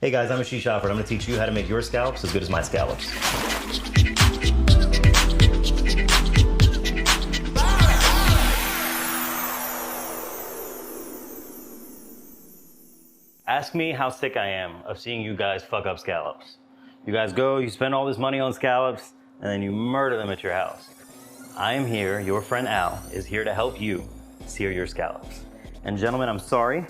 Hey guys, I'm Ashish Alfred. I'm gonna teach you how to make your scallops as good as my scallops. Ask me how sick I am of seeing you guys fuck up scallops. You guys go, you spend all this money on scallops, and then you murder them at your house. I am here, your friend Al is here to help you sear your scallops. And gentlemen, I'm sorry,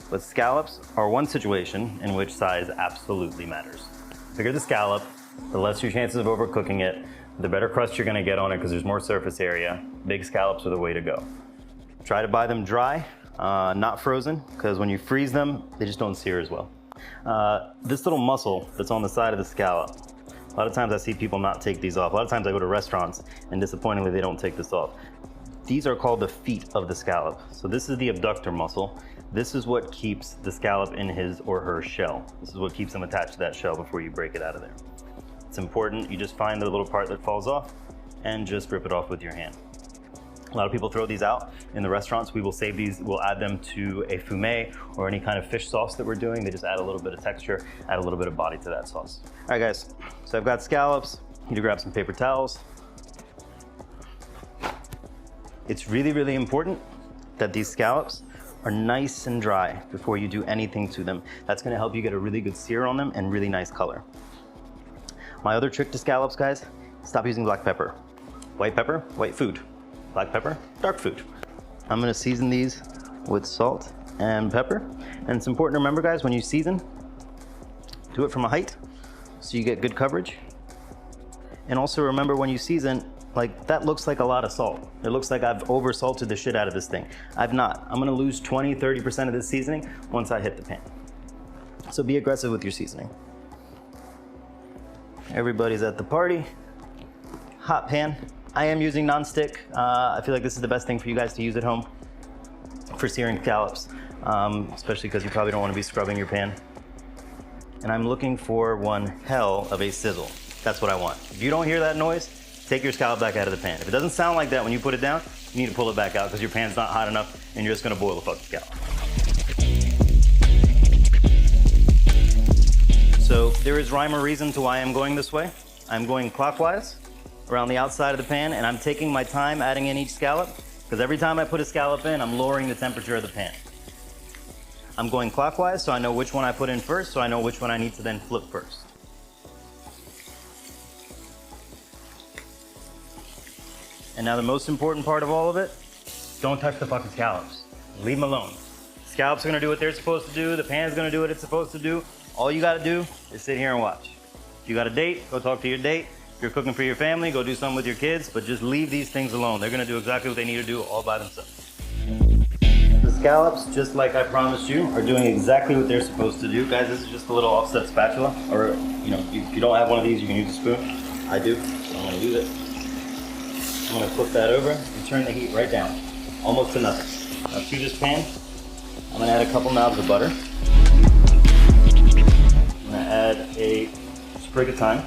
but scallops are one situation in which size absolutely matters. The bigger the scallop, the less your chances of overcooking it, the better crust you're gonna get on it because there's more surface area. Big scallops are the way to go. Try to buy them dry, not frozen, because when you freeze them, they just don't sear as well. This little muscle that's on the side of the scallop, a lot of times I see people not take these off. A lot of times I go to restaurants and disappointingly they don't take this off. These are called the feet of the scallop. So this is the abductor muscle. This is what keeps the scallop in his or her shell. This is what keeps them attached to that shell before you break it out of there. It's important, you just find the little part that falls off and just rip it off with your hand. A lot of people throw these out in the restaurants. We will save these, we'll add them to a fumet or any kind of fish sauce that we're doing. They just add a little bit of texture, add a little bit of body to that sauce. All right guys, so I've got scallops. You need to grab some paper towels. It's really, really important that these scallops are nice and dry before you do anything to them. That's gonna help you get a really good sear on them and really nice color. My other trick to scallops, guys, stop using black pepper. White pepper, white food. Black pepper, dark food. I'm gonna season these with salt and pepper. And it's important to remember, guys, when you season, do it from a height so you get good coverage. And also remember when you season, like that looks like a lot of salt. It looks like I've over salted the shit out of this thing. I've not. I'm gonna lose 20, 30% of this seasoning once I hit the pan. So be aggressive with your seasoning. Everybody's at the party. Hot pan. I am using non-stick. I feel like this is the best thing for you guys to use at home for searing scallops, especially because you probably don't want to be scrubbing your pan. And I'm looking for one hell of a sizzle. That's what I want. If you don't hear that noise, take your scallop back out of the pan. If it doesn't sound like that when you put it down, you need to pull it back out because your pan's not hot enough and you're just gonna boil the fucking scallop. So there is rhyme or reason to why I'm going this way. I'm going clockwise around the outside of the pan, and I'm taking my time adding in each scallop, because every time I put a scallop in, I'm lowering the temperature of the pan. I'm going clockwise, so I know which one I put in first, so I know which one I need to then flip first. And now the most important part of all of it, don't touch the fucking scallops. Leave them alone. Scallops are gonna do what they're supposed to do, the pan's gonna do what it's supposed to do. All you gotta do is sit here and watch. If you got a date, go talk to your date. If you're cooking for your family, go do something with your kids, but just leave these things alone. They're gonna do exactly what they need to do all by themselves. The scallops, just like I promised you, are doing exactly what they're supposed to do. Guys, this is just a little offset spatula, or if you don't have one of these, you can use a spoon. I do, so I'm gonna use it. I'm gonna flip that over and turn the heat right down, almost to nothing. Now to this pan, I'm gonna add a couple knobs of butter. I'm gonna add a sprig of thyme.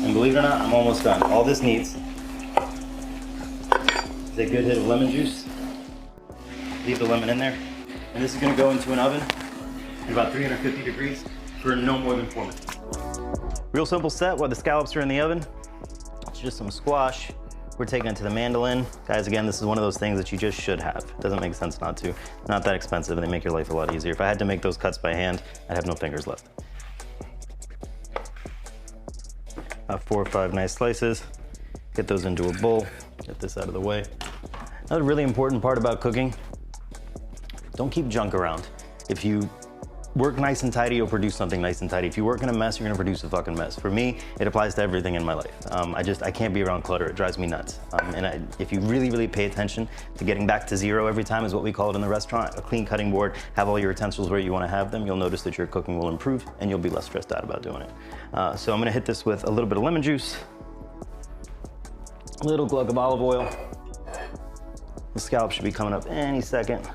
And believe it or not, I'm almost done. All this needs is a good hit of lemon juice. Leave the lemon in there. And this is gonna go into an oven at about 350 degrees for no more than 4 minutes. Real simple set while the scallops are in the oven. It's just some squash. We're taking it to the mandolin. Guys, again, this is one of those things that you just should have. It doesn't make sense not to. Not that expensive, and they make your life a lot easier. If I had to make those cuts by hand, I'd have no fingers left. 4 or 5 nice slices. Get those into a bowl. Get this out of the way. Another really important part about cooking, don't keep junk around. If you work nice and tidy, you'll produce something nice and tidy. If you work in a mess, you're gonna produce a fucking mess. For me, it applies to everything in my life. I can't be around clutter. It drives me nuts. If you really, really pay attention to getting back to zero every time is what we call it in the restaurant, a clean cutting board, have all your utensils where you wanna have them, you'll notice that your cooking will improve and you'll be less stressed out about doing it. So I'm gonna hit this with a little bit of lemon juice, a little glug of olive oil. The scallop should be coming up any second.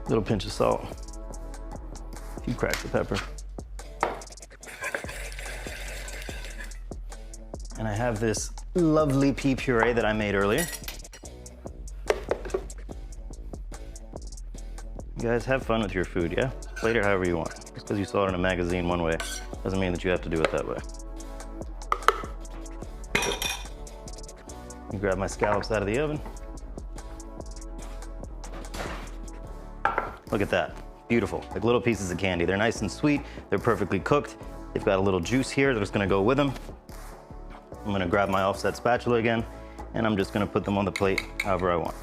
Little pinch of salt, a few cracks of pepper. And I have this lovely pea puree that I made earlier. You guys have fun with your food, yeah? Plate it however you want. Just because you saw it in a magazine one way doesn't mean that you have to do it that way. You grab my scallops out of the oven. Look at that, beautiful, like little pieces of candy. They're nice and sweet, they're perfectly cooked. They've got a little juice here that's gonna go with them. I'm gonna grab my offset spatula again, and I'm just gonna put them on the plate however I want.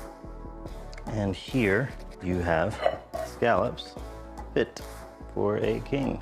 And here you have scallops fit for a king.